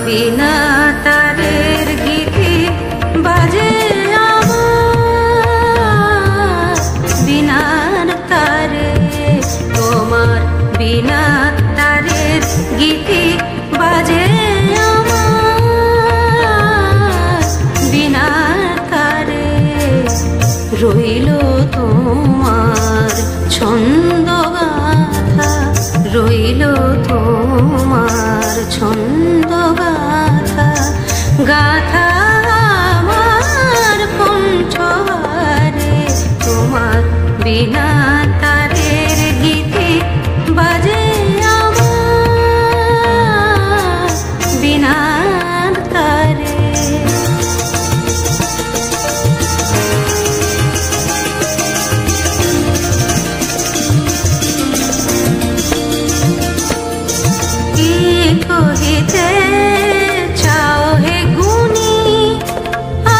বিনা তারের গীতি বাজে আমার বিনার তারে, তোমার বিনা তারের গীতি বাজে আমার বিনার তারে। রইল তোমার ছন্দ গাথা, রইল তোমার ছন্দ গাথা, গাথা আমার কণ্ঠহারে, তোমার বিনা তারের গীতি বাজে আমার বিনার তারে। কহিতে চাও হে গুণী,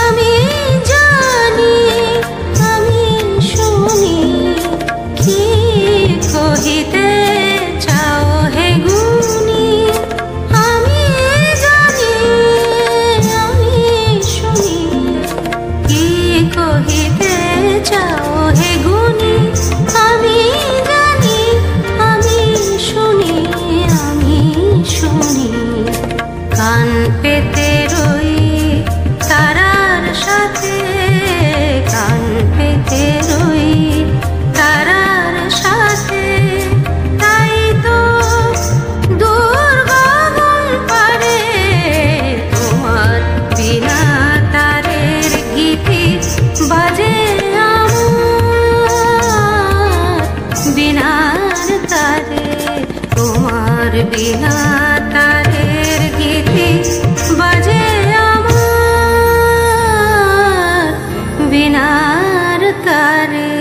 আমি জানি আমি শুনি, কি কহিতে চাও হে গুণী, আমি জানি আমি শুনি, কি কহিতে চাও হে গুণী, আমি জানি আমি শুনি, আমি শুনি। কান পেতে রই তারার সাথে, কান পেতে রই তারার সাথে, তাই তো দূর গগন পারে, তোমার বিনা তারের গীতি বাজে আমার বিনার তারে, তোমার বিনা তারের গীতি বাজে আমার বিনার তারে।